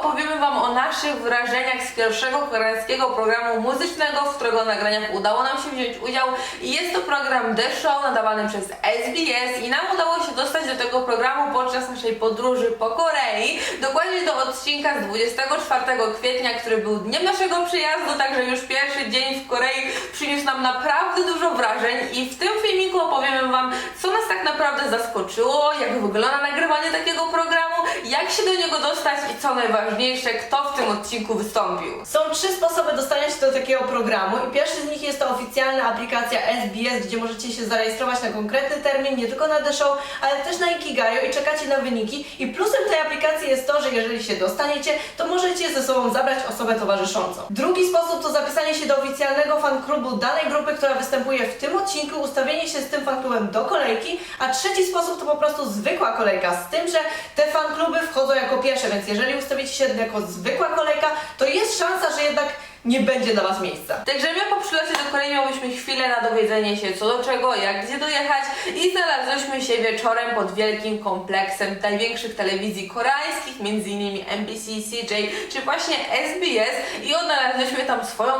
opowiemy Wam o naszych wrażeniach z pierwszego koreańskiego programu muzycznego, w którego nagraniach udało nam się wziąć udział. I jest to program The Show nadawany przez SBS i nam udało się dostać do tego programu podczas naszej podróży po Korei. Dokładnie do odcinka z 24 kwietnia, który był dniem naszego przyjazdu, także już pierwszy dzień w Korei przyniósł nam naprawdę dużo wrażeń i w tym filmiku opowiemy Wam, co nas tak naprawdę zaskoczyło, jak wygląda nagrywanie takiego programu, jak się do niego dostać i co najważniejsze, kto w tym odcinku wystąpił. Są 3 sposoby dostania się do takiego programu i pierwszy z nich jest to oficjalna aplikacja SBS, gdzie możecie się zarejestrować na konkretny termin, nie tylko na The Show, ale też na Ikigayo i czekacie na wyniki. I plusem tej aplikacji jest to, że jeżeli się dostaniecie, to możecie ze sobą zabrać osobę towarzyszącą. Drugi sposób to zapisanie się do oficjalnego fanklubu danej grupy, która występuje w tym odcinku, ustawienie się z tym fanklubem do kolejki, a trzeci sposób to po prostu zwykła kolejka, z tym, że te fankluby wchodzą jako pierwsze, więc jeżeli ustawicie się jako zwykła kolejka, to jest szansa, że jednak nie będzie dla Was miejsca. Także my po przylocie do Korei miałyśmy chwilę na dowiedzenie się co do czego, jak gdzie dojechać i znalazłyśmy się wieczorem pod wielkim kompleksem największych telewizji koreańskich, m.in. MBC, CJ czy właśnie SBS i odnalazłyśmy tam swoją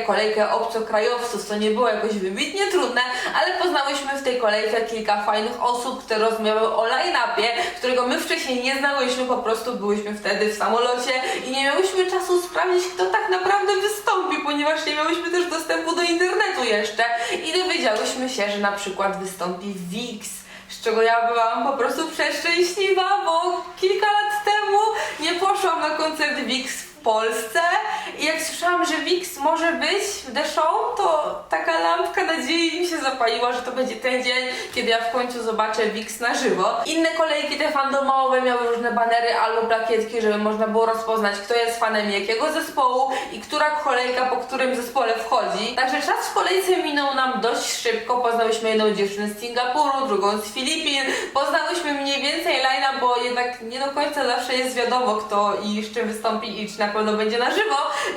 kolejkę obcokrajowców, co nie było jakoś wybitnie trudne, ale poznałyśmy w tej kolejce kilka fajnych osób, które rozmawiały o line-upie, którego my wcześniej nie znałyśmy, po prostu byłyśmy wtedy w samolocie i nie miałyśmy czasu sprawdzić, kto tak naprawdę wystąpi, ponieważ nie miałyśmy też dostępu do internetu jeszcze i dowiedziałyśmy się, że na przykład wystąpi VIXX, z czego ja byłam po prostu przeszczęśliwa, bo kilka lat temu nie poszłam na koncert VIXX w Polsce i jak słyszałam, że VIXX może być w The Show, to taka lampka nadziei mi się zapaliła, że to będzie ten dzień, kiedy ja w końcu zobaczę VIXX na żywo. Inne kolejki, te fandomowe, miały różne banery albo plakietki, żeby można było rozpoznać, kto jest fanem jakiego zespołu i która kolejka po którym zespole wchodzi. Także czas w kolejce minął nam dość szybko. Poznałyśmy jedną dziewczynę z Singapuru, drugą z Filipin. Poznałyśmy mniej więcej line'a, bo jednak nie do końca zawsze jest wiadomo, kto i z czym wystąpi i czy na pewno będzie na żywo,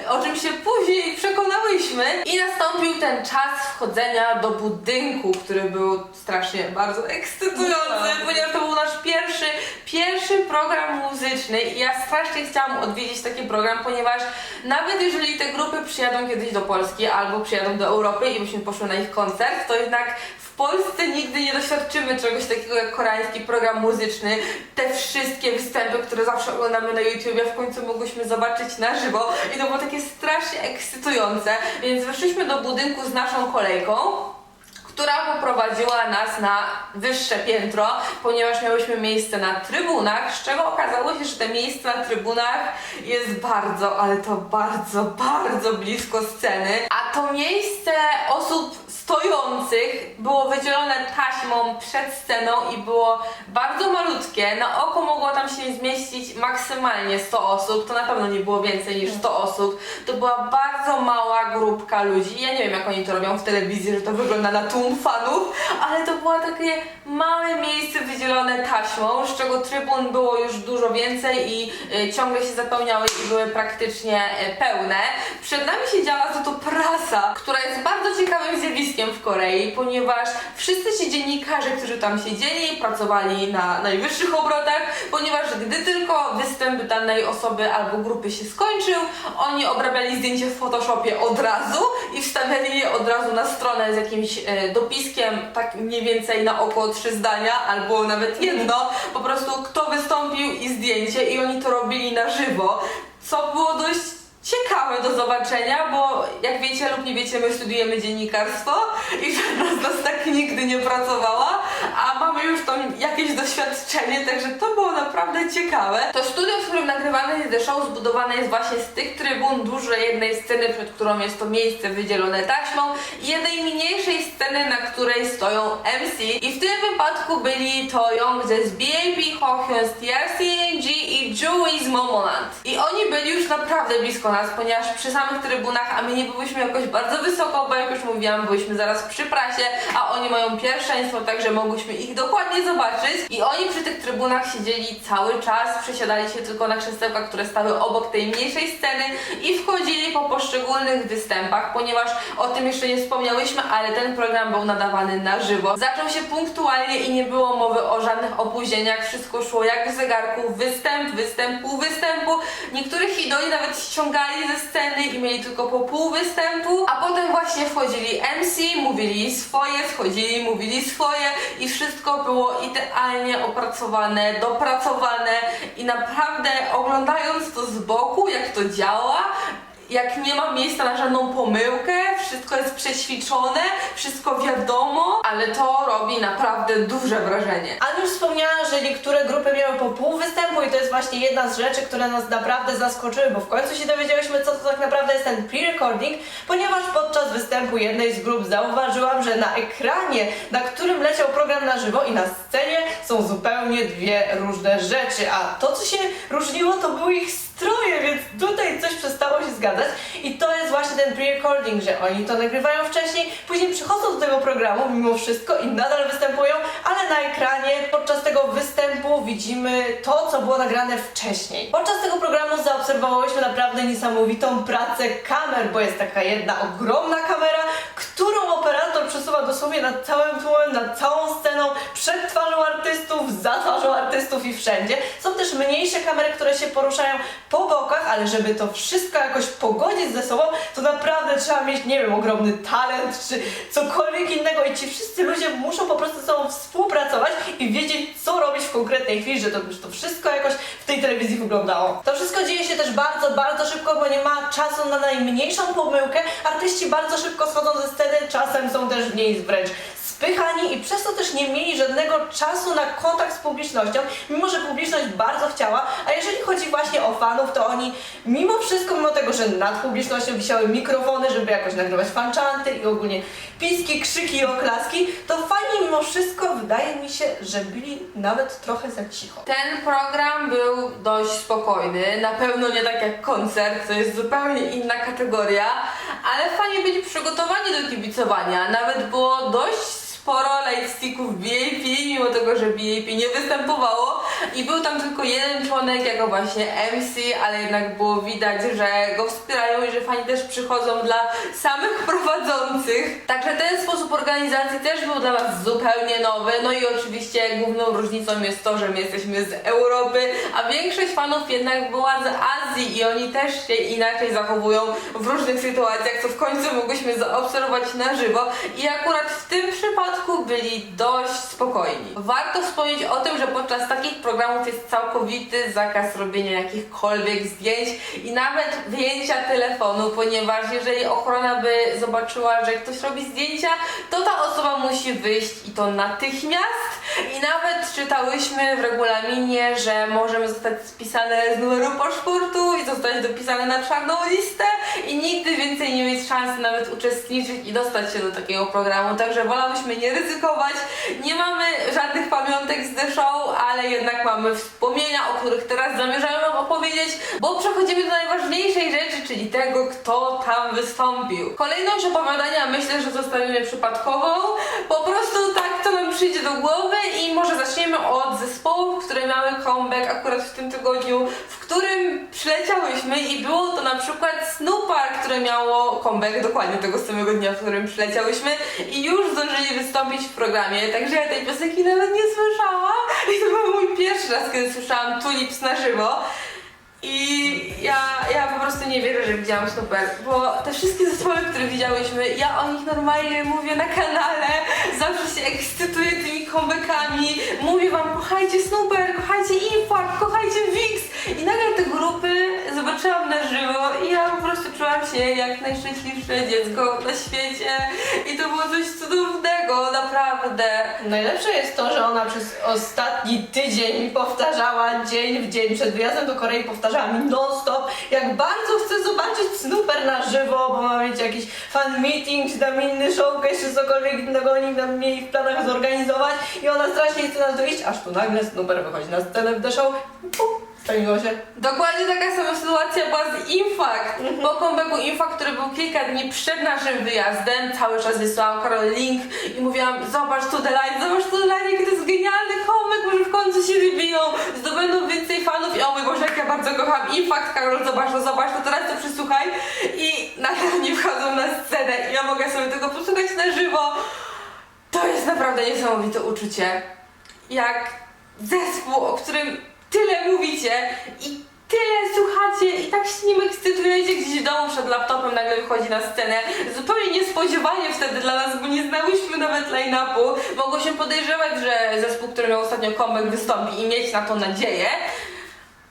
o czym się później przekonałyśmy. I nastąpił ten czas wchodzenia do budynku, który był strasznie bardzo ekscytujący, ponieważ to był nasz pierwszy program muzyczny i ja strasznie chciałam odwiedzić taki program, ponieważ nawet jeżeli te grupy przyjadą kiedyś do Polski albo przyjadą do Europy i byśmy poszły na ich koncert, to jednak w Polsce nigdy nie doświadczymy czegoś takiego jak koreański program muzyczny. Te wszystkie występy, które zawsze oglądamy na YouTubie, w końcu mogłyśmy zobaczyć na żywo i to było takie strasznie ekscytujące, więc weszliśmy do budynku z naszą kolejką, która poprowadziła nas na wyższe piętro, ponieważ miałyśmy miejsce na trybunach, z czego okazało się, że te miejsce na trybunach jest bardzo, ale to bardzo blisko sceny, a to miejsce osób stojących było wydzielone taśmą przed sceną i było bardzo malutkie. Na oko mogło tam się zmieścić maksymalnie 100 osób, to na pewno nie było więcej niż 100 osób. To była bardzo mała grupka ludzi. Ja nie wiem, jak oni to robią w telewizji, że to wygląda na tłum fanów, ale to było takie małe miejsce wydzielone taśmą, z czego trybun było już dużo więcej i ciągle się zapełniały i były praktycznie pełne. Przed nami siedziała za to prasa, która jest bardzo ciekawym zjawiskiem w Korei, ponieważ wszyscy ci dziennikarze, którzy tam siedzieli, pracowali na najwyższych obrotach, ponieważ gdy tylko występ danej osoby albo grupy się skończył, oni obrabiali zdjęcie w Photoshopie od razu i wstawiali je od razu na stronę z jakimś dopiskiem, tak mniej więcej na oko 3 zdania, albo nawet jedno, po prostu kto wystąpił i zdjęcie i oni to robili na żywo, co było dość ciekawe do zobaczenia, bo jak wiecie lub nie wiecie, my studiujemy dziennikarstwo i żadna z nas tak nigdy nie pracowała, a mamy już tam jakieś doświadczenie, także to było naprawdę ciekawe. To studio, w którym nagrywany jest The Show, zbudowane jest właśnie z tych trybun, dużej jednej sceny, przed którą jest to miejsce wydzielone taśmą i jednej mniejszej sceny, na której stoją MC i w tym wypadku byli to Youngjae z BAP, Hohyun z TRCNG i Joowie z Momoland. I oni byli już naprawdę blisko nas, ponieważ przy samych trybunach, a my nie byliśmy jakoś bardzo wysoko, bo jak już mówiłam, byliśmy zaraz przy prasie, a oni mają pierwszeństwo, także mogłyśmy ich dokładnie zobaczyć. I oni przy tych trybunach siedzieli cały czas, przesiadali się tylko na krzesełka, które stały obok tej mniejszej sceny i wchodzili po poszczególnych występach, ponieważ o tym jeszcze nie wspomniałyśmy, ale ten program był nadawany na żywo. Zaczął się punktualnie i nie było mowy o żadnych opóźnieniach, wszystko szło jak w zegarku, występ, pół występu. Niektórych idoli nawet ściągali ze sceny i mieli tylko po pół występu, a potem właśnie wchodzili MC, mówili swoje, schodzili, mówili swoje i wszystko było idealnie opracowane, dopracowane i naprawdę oglądając to z boku, jak to działa, jak nie ma miejsca na żadną pomyłkę, wszystko jest przećwiczone, wszystko wiadomo, ale to robi naprawdę duże wrażenie. Anna już wspomniała, że niektóre grupy miały po pół występu i to jest właśnie jedna z rzeczy, które nas naprawdę zaskoczyły, bo w końcu się dowiedziałyśmy, co to tak naprawdę jest ten pre-recording, ponieważ podczas występu jednej z grup zauważyłam, że na ekranie, na którym leciał program na żywo i na scenie są zupełnie dwie różne rzeczy, a to, co się różniło, to były ich stroje, więc tutaj coś przestało się zgadzać i to jest właśnie ten pre-recording, że oni to nagrywają wcześniej, później przychodzą do tego programu mimo wszystko i nadal występują, ale na ekranie podczas tego występu widzimy to, co było nagrane wcześniej. Podczas tego programu zaobserwowałyśmy naprawdę niesamowitą pracę kamer, bo jest taka jedna ogromna kamera, którą operator przesuwa dosłownie nad całym tłem, nad całą sceną, przed twarzą artystów, za twarzą artystów i wszędzie. Są też mniejsze kamery, które się poruszają po bokach, ale żeby to wszystko jakoś pogodzić ze sobą, to naprawdę trzeba mieć, nie wiem, ogromny talent, czy cokolwiek innego i ci wszyscy ludzie muszą po prostu ze sobą współpracować i wiedzieć, co robić w konkretnej chwili, że to wszystko jakoś w tej telewizji wyglądało. To wszystko dzieje się też bardzo, bardzo szybko, bo nie ma czasu na najmniejszą pomyłkę. Artyści bardzo szybko schodzą ze sceny, czasem są też w niej wręcz spychani i przez to też nie mieli żadnego czasu na kontakt z publicznością, mimo że publiczność bardzo chciała, a jeżeli chodzi właśnie o fanów, to oni mimo wszystko, mimo tego, że nad publicznością wisiały mikrofony, żeby jakoś nagrywać fanchanty i ogólnie piski, krzyki i oklaski, to fani mimo wszystko wydaje mi się, że byli nawet trochę za cicho. Ten program był dość spokojny, na pewno nie tak jak koncert, to jest zupełnie inna kategoria, ale fani byli przygotowani do kibicowania, nawet było dość sporo lightsticków VIP, mimo tego, że VIP nie występowało i był tam tylko jeden członek jako właśnie MC, ale jednak było widać, że go wspierają i że fani też przychodzą dla samych prowadzących. Także ten sposób organizacji też był dla nas zupełnie nowy, no i oczywiście główną różnicą jest to, że my jesteśmy z Europy, a większość fanów jednak była z Azji i oni też się inaczej zachowują w różnych sytuacjach, co w końcu mogłyśmy zaobserwować na żywo i akurat w tym przypadku byli dość spokojni. Warto wspomnieć o tym, że podczas takich programów jest całkowity zakaz robienia jakichkolwiek zdjęć i nawet wyjęcia telefonu, ponieważ jeżeli ochrona by zobaczyła, że ktoś robi zdjęcia, to ta osoba musi wyjść i to natychmiast. I nawet czytałyśmy w regulaminie, że możemy zostać spisane z numeru paszportu i zostać dopisane na czarną listę i nigdy więcej nie mieć szansy nawet uczestniczyć i dostać się do takiego programu, także wolałyśmy nie ryzykować. Nie mamy żadnych pamiątek z The Show, ale jednak mamy wspomnienia, o których teraz zamierzamy wam opowiedzieć, bo przechodzimy do najważniejszej rzeczy, czyli tego, kto tam wystąpił. Kolejność opowiadania myślę, że zostawimy przypadkową, po prostu tak, co nam przyjdzie do głowy i może zaczniemy od zespołów, które miały comeback akurat w tym tygodniu, w którym przyleciałyśmy i było to na przykład Snoop Park, które miało comeback dokładnie tego samego dnia, w którym przyleciałyśmy i już zdążyli wystąpić w programie, także ja tej piosenki nawet nie słyszałam i to był mój pierwszy raz, kiedy słyszałam Tulips na żywo. I ja po prostu nie wierzę, że widziałam Snooper, bo te wszystkie zespoły, które widziałyśmy, ja o nich normalnie mówię na kanale, zawsze się ekscytuję tymi comebackami, mówię wam, kochajcie Snooper, kochajcie Infarkt, kochajcie Vix i nagle te grupy zobaczyłam na żywo i ja po prostu czułam się jak najszczęśliwsze dziecko na świecie i to było coś cudownego, naprawdę. Najlepsze jest to, że ona przez ostatni tydzień powtarzała dzień w dzień przed wyjazdem do Korei, powtarzała mi non-stop, jak bardzo chcę zobaczyć Snooper na żywo, bo ma mieć jakiś fan meeting, czy tam inny showcase, czy cokolwiek innego oni tam mieli w planach zorganizować i ona strasznie chce na to iść, aż tu nagle Snooper wychodzi na scenę w The Show i spełniło się. Dokładnie taka sama sytuacja była z Infact. Po comebacku Infact, który był kilka dni przed naszym wyjazdem, cały czas wysyłałam Karol link i mówiłam, zobacz tu The Line, jaki to jest genialny comeback, może w końcu się wybiją, zdobędą więcej fanów i o mój Boże, jak ja bardzo kocham Infact, Karol, zobacz, to teraz to przysłuchaj i nagle oni wchodzą na scenę i ja mogę sobie tego posłuchać na żywo. To jest naprawdę niesamowite uczucie. Jak zespół, o którym tyle mówicie i tyle słuchacie i tak się nim ekscytujecie gdzieś w domu przed laptopem, nagle wychodzi na scenę. Zupełnie niespodziewanie wtedy dla nas, bo nie znałyśmy nawet line-upu. Mogło się podejrzewać, że zespół, który miał ostatnio comeback, wystąpi i mieć na to nadzieję.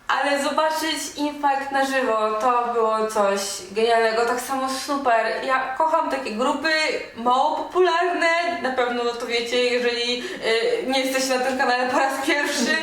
Ale zobaczyć Impact na żywo to było coś genialnego, tak samo super. Ja kocham takie grupy mało popularne, na pewno to wiecie, jeżeli nie jesteście na tym kanale po raz pierwszy.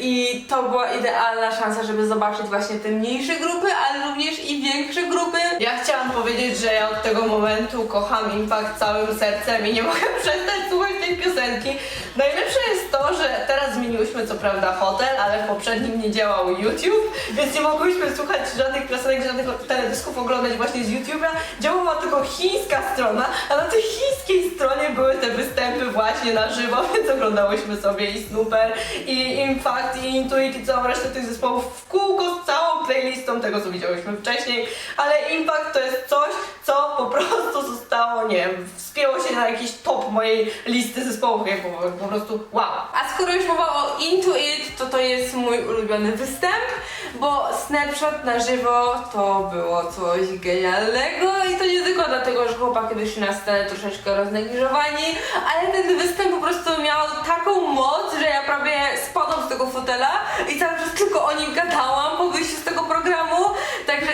I to była idealna szansa, żeby zobaczyć właśnie te mniejsze grupy, ale również i większe grupy. Ja chciałam powiedzieć, że ja od tego momentu kocham Impact całym sercem i nie mogę przestać słuchać tej piosenki. Najlepsze jest to, że teraz zmieniłyśmy co prawda hotel, ale w poprzednim nie działał YouTube, więc nie mogłyśmy słuchać żadnych piosenek, żadnych teledysków oglądać właśnie z YouTube'a. Działała tylko chińska strona, a na tej chińskiej stronie były te występy właśnie na żywo, więc oglądałyśmy sobie i Snooper, i Impact, i Intuit, i całą resztę tych zespołów w kółko z całą playlistą tego, co widziałyśmy wcześniej, ale Impact to jest coś, co po prostu zostało, nie wiem, wspięło się na jakiś top mojej listy zespołów, jak po prostu wow. A skoro już mowa o Intuit, to jest mój ulubiony występ, bo Snapshot na żywo to było coś genialnego i to nie tylko dlatego, że chłopaki wyszli na scenę troszeczkę roznegliżowani, ale ten występ po prostu miał taką moc, że ja prawie spadłam z tego fotela i cały czas tylko o nim gadałam po wyjściu z tego programu, także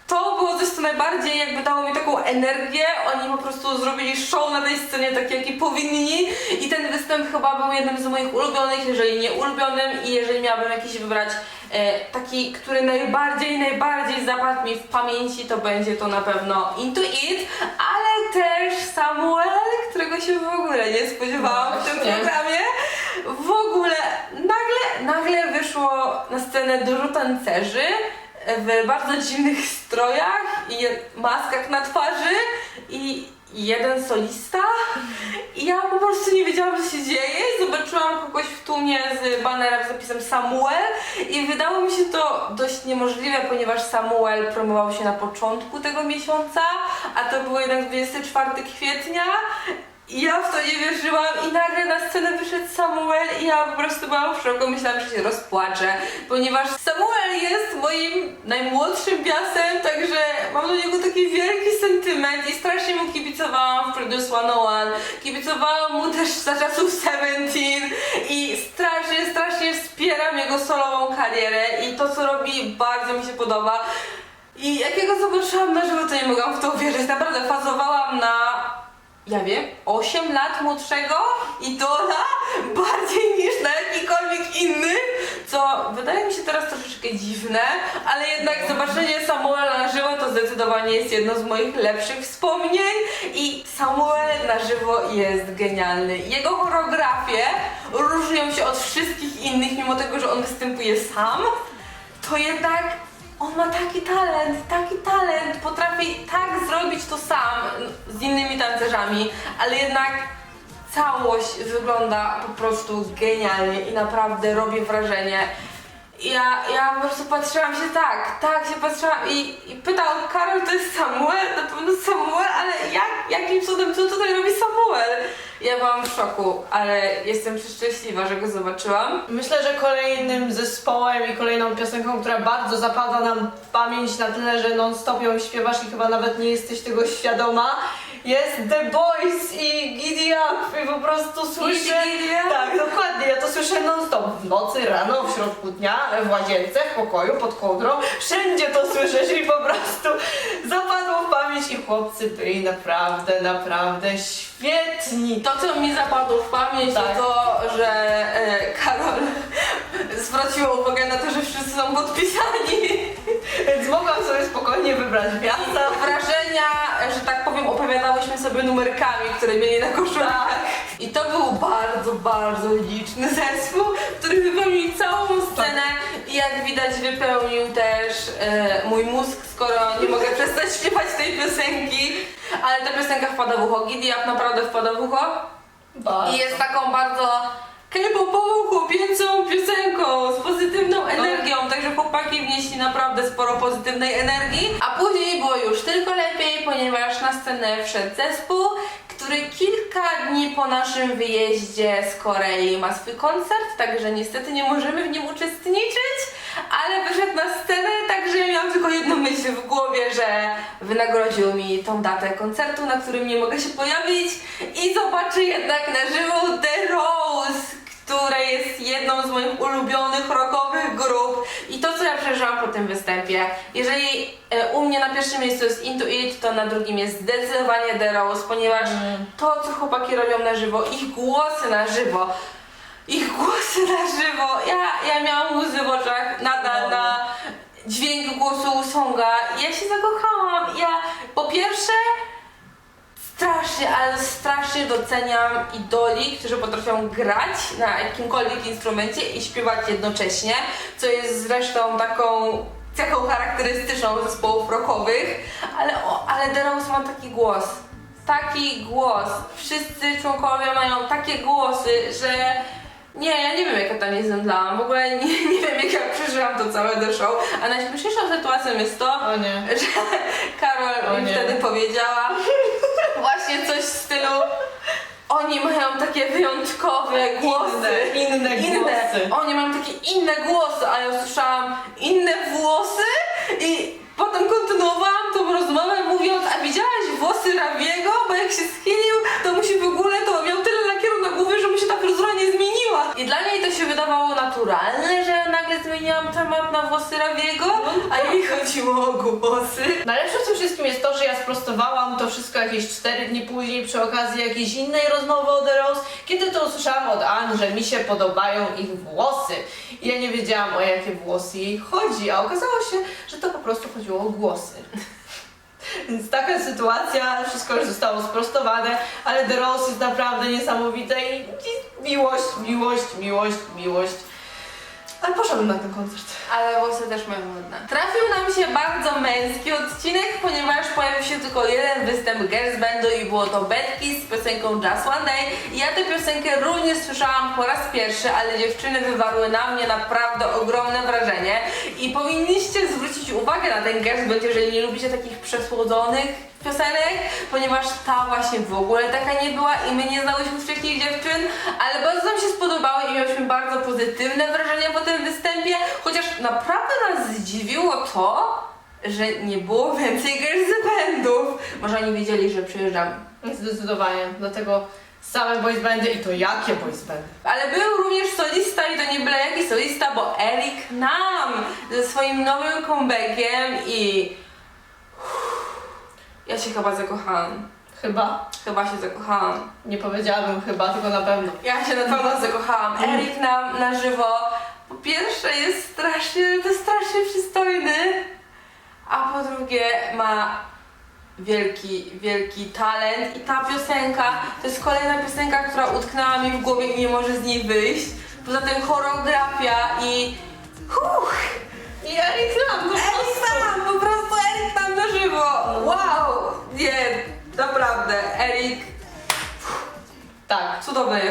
to było coś, co najbardziej jakby dało mi taką energię. Oni po prostu zrobili show na tej scenie tak, jaki powinni i ten występ chyba był jednym z moich ulubionych, jeżeli nie ulubionym i jeżeli miałabym jakiś wybrać taki, który najbardziej zapadł mi w pamięci, to będzie to na pewno Intuit, ale też Samuel, którego się w ogóle nie spodziewałam w tym programie. W ogóle nagle wyszło na scenę dużo tancerzy w bardzo dziwnych strojach i maskach na twarzy i jeden solista i ja po prostu nie wiedziałam, co się dzieje i zobaczyłam kogoś w tłumie z banerem z zapisem Samuel i wydało mi się to dość niemożliwe, ponieważ Samuel promował się na początku tego miesiąca, a to było jednak 24 kwietnia. I ja w to nie wierzyłam i nagle na scenę wyszedł Samuel i ja po prostu byłam w szoku, myślałam, że się rozpłaczę, ponieważ Samuel jest moim najmłodszym biasem, także mam do niego taki wielki sentyment i strasznie mu kibicowałam w Produce 101, kibicowałam mu też za czasów Seventeen i strasznie wspieram jego solową karierę i to, co robi, bardzo mi się podoba. I jak go zobaczyłam na żywo, to nie mogłam w to uwierzyć, naprawdę fazowałam na 8 lat młodszego idola bardziej niż na jakikolwiek inny, co wydaje mi się teraz troszeczkę dziwne, ale jednak zobaczenie Samuela na żywo to zdecydowanie jest jedno z moich lepszych wspomnień i Samuel na żywo jest genialny. Jego choreografie różnią się od wszystkich innych, mimo tego, że on występuje sam, to jednak on ma taki talent, potrafi tak zrobić to sam z innymi tancerzami, ale jednak całość wygląda po prostu genialnie i naprawdę robi wrażenie. Ja po prostu patrzyłam się tak się patrzyłam i pytałam, Karol, to jest Samuel? Na pewno Samuel, ale jakim cudem, co tutaj robi Samuel? Ja byłam w szoku, ale jestem przeszczęśliwa, że go zobaczyłam. Myślę, że kolejnym zespołem i kolejną piosenką, która bardzo zapada nam w pamięć na tyle, że non-stop ją śpiewasz i chyba nawet nie jesteś tego świadoma, jest The Boys i Giddy Up i po prostu słyszę... Giddy Up? Tak, dokładnie, ja to słyszę non-stop. W nocy, rano, w środku dnia, w łazience, w pokoju, pod kołdrą. Wszędzie to słyszysz i po prostu zapadło w pamięć i chłopcy byli naprawdę świetni. To, co mi zapadło w pamięć, Tak. to to, że Karol zwróciła uwagę na to, że wszyscy są podpisani. Więc mogłam sobie spokojnie wybrać miasta. Wrażenia, że tak powiem, opowiadałyśmy sobie numerkami, które mieli na koszulkach. I to był bardzo liczny zespół, który wypełnił całą scenę i jak widać wypełnił też mój mózg, skoro nie mogę przestać śpiewać tej piosenki. Ale ta piosenka wpada w ucho, Giddy Up naprawdę wpada w ucho. I jest taką bardzo K-popową, chłopiecą piosenką z pozytywną energią, także chłopaki wnieśli naprawdę sporo pozytywnej energii. A później było już tylko lepiej, ponieważ na scenę wszedł zespół, który kilka dni po naszym wyjeździe z Korei ma swój koncert, także niestety nie możemy w nim uczestniczyć, ale wyszedł na scenę, także miałam tylko jedną myśl w głowie, że wynagrodził mi tą datę koncertu, na którym nie mogę się pojawić i zobaczę jednak na żywo The Rose, która jest jedną z moich ulubionych rockowych grup i to, co ja przeżyłam po tym występie. Jeżeli u mnie na pierwszym miejscu jest Into It, to na drugim jest zdecydowanie The Rose, ponieważ to, co chłopaki robią na żywo, ich głosy na żywo, ja miałam łzy w oczach nadal na dźwięk głosu Songa. Ja się zakochałam. Po pierwsze strasznie, ale strasznie doceniam idoli, którzy potrafią grać na jakimkolwiek instrumencie i śpiewać jednocześnie, co jest zresztą taką cechą charakterystyczną zespołów rockowych, ale The Rose ma taki głos. Taki głos. Wszyscy członkowie mają takie głosy, że ja nie wiem, jak ja tam nie zemdlałam. W ogóle nie wiem, jak ja przeżyłam to całe The Show. A najśmieszniejszą sytuacją jest to, że Karol mi wtedy powiedziała właśnie coś w stylu: oni mają takie wyjątkowe głosy. Inne głosy. Oni mają takie inne głosy, a ja usłyszałam inne włosy i potem kontynuowałam tą rozmowę mówiąc: a widziałaś włosy Raviego? Bo jak się schylił, to mu się w ogóle miał tyle lakieru na głowie, że mu się ta fryzura nie zmieniła. I dla niej to się wydawało naturalne, że nagle zmieniłam temat na włosy Raviego, a jej chodziło o głosy. Najlepsze w tym wszystkim jest to, że ja sprostowałam to wszystko jakieś 4 dni później przy okazji jakiejś innej rozmowy o The Rose, kiedy to usłyszałam od Ann, że mi się podobają ich włosy. I ja nie wiedziałam, o jakie włosy jej chodzi, a okazało się, że to po prostu chodziło o głosy. Więc taka sytuacja, wszystko już zostało sprostowane, ale The Rose jest naprawdę niesamowite i miłość. Ale poszłabym na ten koncert. Ale włosy też mają ładne. Trafił nam się bardzo męski odcinek, ponieważ pojawił się tylko jeden występ girls bandu i było to Bad Kiss z piosenką Just One Day. I ja tę piosenkę również słyszałam po raz pierwszy, ale dziewczyny wywarły na mnie naprawdę ogromne wrażenie. I powinniście zwrócić uwagę na ten girls band, jeżeli nie lubicie takich przesłodzonych piosenek, ponieważ ta właśnie w ogóle taka nie była i my nie znałyśmy wcześniej dziewczyn, ale bardzo nam się spodobały i miałyśmy bardzo pozytywne wrażenia po tym występie, chociaż naprawdę nas zdziwiło to, że nie było więcej girls bandów. Może oni wiedzieli, że przyjeżdżam. Zdecydowanie, dlatego same boys bandy i to jakie boys bandy. Ale był również solista i to nie byle jaki solista, bo Eric Nam ze swoim nowym comebackiem i ja się chyba zakochałam. Chyba się zakochałam. Nie powiedziałabym chyba, tylko na pewno. Ja się na pewno zakochałam. Eric na żywo. Po pierwsze jest strasznie przystojny, a po drugie ma wielki talent i ta piosenka to jest kolejna piosenka, która utknęła mi w głowie i nie może z niej wyjść. Poza tym choreografia i Eric Nam, po prostu Eric Nam na żywo. Wow! Nie, naprawdę, Eric tak. cudowny,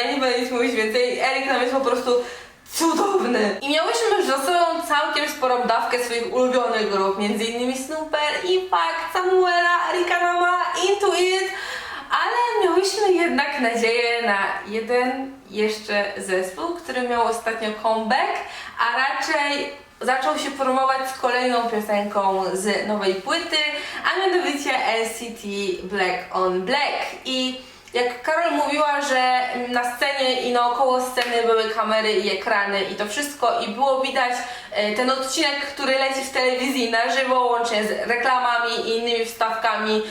ja nie będę nic mówić więcej, Eric Nam jest po prostu cudowny. I miałyśmy już za sobą całkiem sporą dawkę swoich ulubionych grup, m.in. Snooper, Impact, Samuela, Erika Nama, Into It, ale miałyśmy jednak nadzieję na jeden jeszcze zespół, który miał ostatnio comeback, a raczej zaczął się promować z kolejną piosenką z nowej płyty, a mianowicie NCT Black on Black. I jak Karol mówiła, że na scenie i naokoło sceny były kamery i ekrany i to wszystko i było widać ten odcinek, który leci w telewizji na żywo, łącznie z reklamami i innymi wstawkami,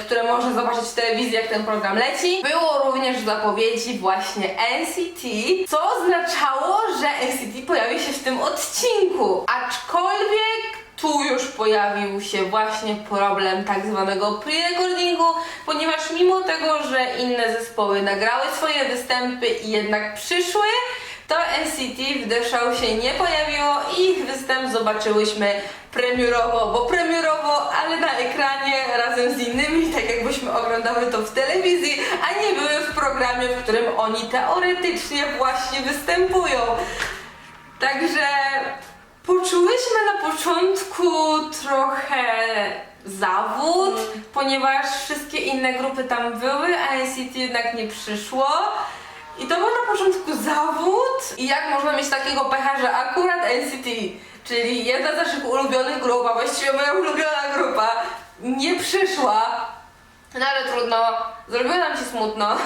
które można zobaczyć w telewizji, jak ten program leci. Było również w zapowiedzi właśnie NCT, co oznaczało, że NCT pojawi się w tym odcinku. Aczkolwiek tu już pojawił się właśnie problem tak zwanego pre-recordingu, ponieważ mimo tego, że inne zespoły nagrały swoje występy i jednak przyszły, to NCT w The Show się nie pojawiło i ich występ zobaczyłyśmy premierowo, ale na ekranie razem z innymi, tak jakbyśmy oglądały to w telewizji, a nie były w programie, w którym oni teoretycznie właśnie występują. Także poczułyśmy na początku trochę zawód, ponieważ wszystkie inne grupy tam były, a NCT jednak nie przyszło. I to był na początku zawód. I jak można mieć takiego pecha, że akurat NCT, czyli jedna z naszych ulubionych grup, a właściwie moja ulubiona grupa, nie przyszła. No ale trudno, zrobiło nam się smutno.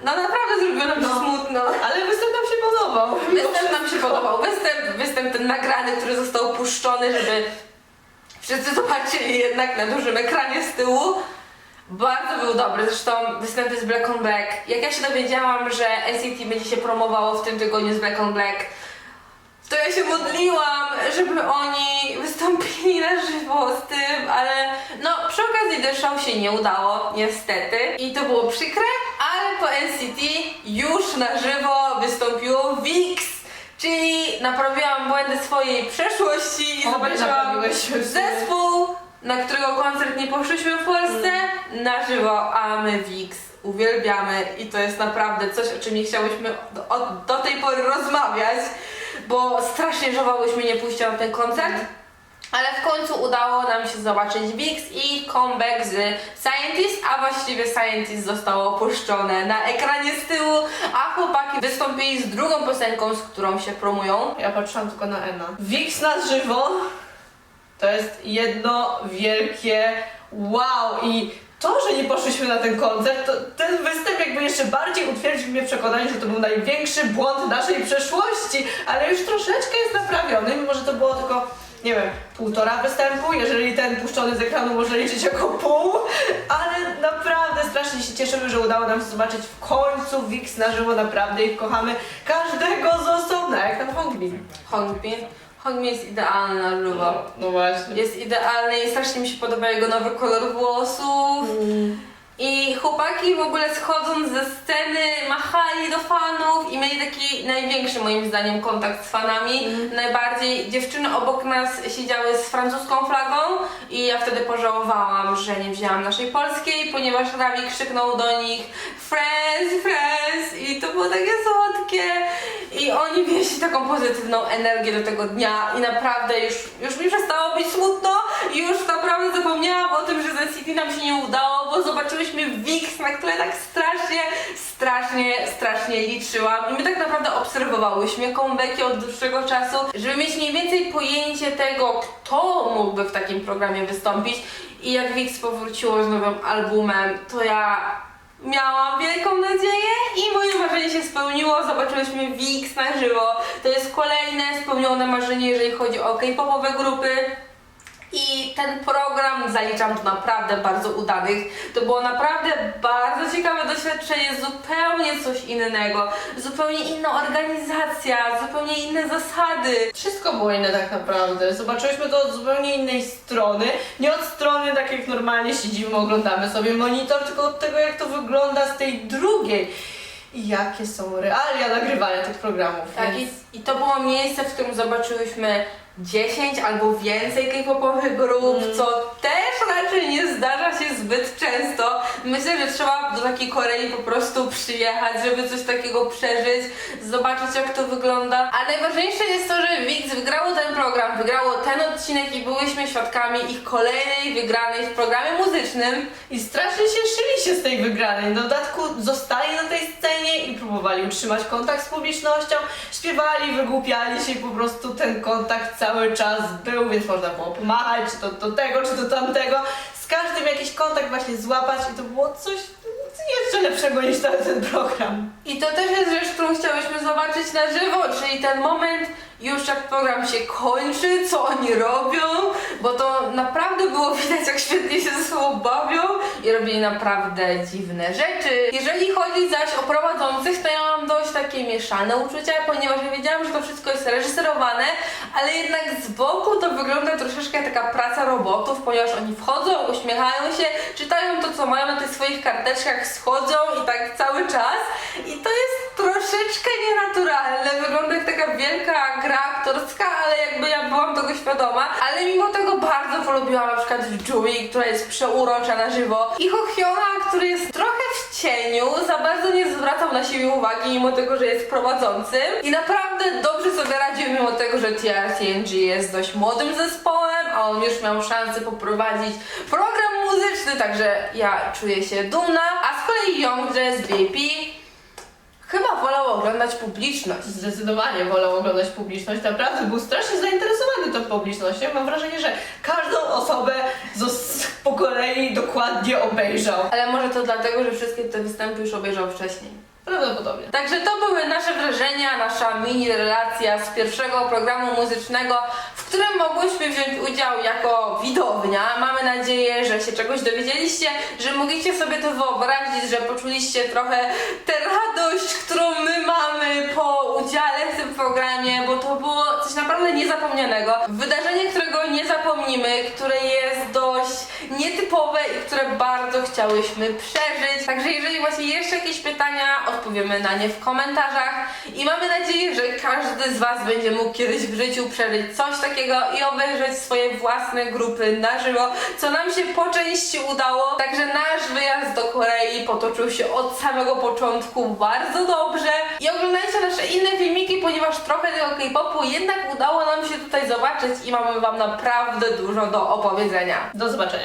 No naprawdę zrobiło nam się smutno. Ale występ nam się podobał. Występ nam się podobał. Występ ten nagrany, który został puszczony, żeby wszyscy zobaczyli jednak na dużym ekranie z tyłu. Bardzo był dobry, zresztą występy z Black on Black. Jak ja się dowiedziałam, że NCT będzie się promowało w tym tygodniu z Black on Black, to ja się modliłam, żeby oni wystąpili na żywo z tym, ale no przy okazji The Show się nie udało, niestety. I to było przykre, ale po NCT już na żywo wystąpiło VIXX, czyli naprawiłam błędy swojej przeszłości i zobaczyłam zespół, na którego koncert nie poszliśmy w Polsce, na żywo, a my VIXX uwielbiamy i to jest naprawdę coś, o czym nie chciałyśmy do tej pory rozmawiać, bo strasznie żałowałyśmy nie pójścia na ten koncert, ale w końcu udało nam się zobaczyć VIXX i comeback z Scientist, a właściwie Scientist zostało opuszczone na ekranie z tyłu, a chłopaki wystąpili z drugą piosenką, z którą się promują. Ja patrzyłam tylko na Ena. VIXX na żywo to jest jedno wielkie wow i to, że nie poszliśmy na ten koncert, to ten występ jakby jeszcze bardziej utwierdził mnie w przekonaniu, że to był największy błąd naszej przeszłości, ale już troszeczkę jest naprawiony, mimo że to było tylko, nie wiem, półtora występu, jeżeli ten puszczony z ekranu można liczyć jako pół, ale naprawdę strasznie się cieszymy, że udało nam się zobaczyć w końcu VIXX na żywo, naprawdę ich kochamy każdego z osobna, jak tam Hongbin. Hongbin jest idealny na żywo. No właśnie. Jest idealny i strasznie mi się podoba jego nowy kolor włosów. I chłopaki w ogóle schodząc ze sceny machali do fanów i mieli taki największy moim zdaniem kontakt z fanami. Najbardziej dziewczyny obok nas siedziały z francuską flagą i ja wtedy pożałowałam, że nie wzięłam naszej polskiej, ponieważ Ravi krzyknął do nich France, France i to było takie słodkie. I oni wieśli taką pozytywną energię do tego dnia i naprawdę już mi przestało być smutno i już naprawdę zapomniałam o tym, że z NCT nam się nie udało, bo zobaczyłyśmy VIXX, na które tak strasznie liczyłam i my tak naprawdę obserwowałyśmy comebacki od dłuższego czasu, żeby mieć mniej więcej pojęcie tego, kto mógłby w takim programie wystąpić i jak VIXX powróciło z nowym albumem, to ja miałam wielką nadzieję i moje marzenie się spełniło, zobaczyłyśmy VIXX na żywo. To jest kolejne spełnione marzenie, jeżeli chodzi o K-popowe grupy. I ten program zaliczam do naprawdę bardzo udanych. To było naprawdę bardzo ciekawe doświadczenie, zupełnie coś innego, zupełnie inna organizacja, zupełnie inne zasady. Wszystko było inne tak naprawdę. Zobaczyliśmy to od zupełnie innej strony. Nie od strony tak jak normalnie siedzimy, oglądamy sobie monitor, tylko od tego jak to wygląda z tej drugiej. I jakie są realia nagrywania tych programów. Tak, więc... i to było miejsce, w którym zobaczyłyśmy 10 albo więcej K-popowych grup, co też raczej nie zdarza się zbyt często. Myślę, że trzeba do takiej Korei po prostu przyjechać, żeby coś takiego przeżyć, zobaczyć jak to wygląda. A najważniejsze jest to, że VIXX wygrało ten program, wygrało ten odcinek i byłyśmy świadkami ich kolejnej wygranej w programie muzycznym. I strasznie się szyli się z tej wygranej. W dodatku zostali na tej scenie i próbowali utrzymać kontakt z publicznością, śpiewali, wygłupiali się i po prostu ten kontakt cały czas był, więc można było pomachać, czy to do tego, czy do tamtego. Z każdym jakiś kontakt właśnie złapać i to było coś jeszcze lepszego niż ten program. I to też jest rzecz, którą chciałyśmy zobaczyć na żywo, czyli ten moment już jak program się kończy, co oni robią, bo to naprawdę było widać jak świetnie się ze sobą bawią i robili naprawdę dziwne rzeczy. Jeżeli chodzi zaś o prowadzących, to ja mam dość takie mieszane uczucia, ponieważ ja wiedziałam, że to wszystko jest reżyserowane, ale jednak z boku to wygląda troszeczkę jak taka praca robotów, ponieważ oni wchodzą, uśmiechają się, czytają to co mają na tych swoich karteczkach, schodzą i tak cały czas i to jest troszeczkę nienaturalne, wygląda jak taka wielka gra aktorska, ale jakby ja byłam tego świadoma, ale mimo tego bardzo polubiłam na przykład Jui, która jest przeurocza na żywo i Ho Hyuna, który jest trochę cieniu, za bardzo nie zwracał na siebie uwagi, mimo tego, że jest prowadzącym i naprawdę dobrze sobie radził, mimo tego, że TRTNG jest dość młodym zespołem, a on już miał szansę poprowadzić program muzyczny, także ja czuję się dumna, a z kolei Young Jazz VIP chyba wolał oglądać publiczność. Zdecydowanie wolał oglądać publiczność, naprawdę był strasznie zainteresowany tą publicznością. Mam wrażenie, że każdą osobę po kolei dokładnie obejrzał. Ale może to dlatego, że wszystkie te występy już obejrzał wcześniej. Prawdopodobnie. Także to były nasze wrażenia, nasza mini relacja z pierwszego programu muzycznego, w którym mogłyśmy wziąć udział jako widownia. Mamy nadzieję, że się czegoś dowiedzieliście, że mogliście sobie to wyobrazić, że poczuliście trochę tę radość, którą my mamy po udziale w tym programie, bo to było coś naprawdę niezapomnianego. Wydarzenie, którego nie zapomnimy, które jest dość nietypowe i które bardzo chciałyśmy przeżyć. Także jeżeli macie jeszcze jakieś pytania, odpowiemy na nie w komentarzach i mamy nadzieję, że każdy z Was będzie mógł kiedyś w życiu przeżyć coś takiego i obejrzeć swoje własne grupy na żywo, co nam się po części udało. Także nasz wyjazd do Korei potoczył się od samego początku bardzo dobrze i oglądajcie nasze inne filmiki, ponieważ trochę tego K-popu jednak udało nam się tutaj zobaczyć i mamy Wam naprawdę dużo do opowiedzenia. Do zobaczenia.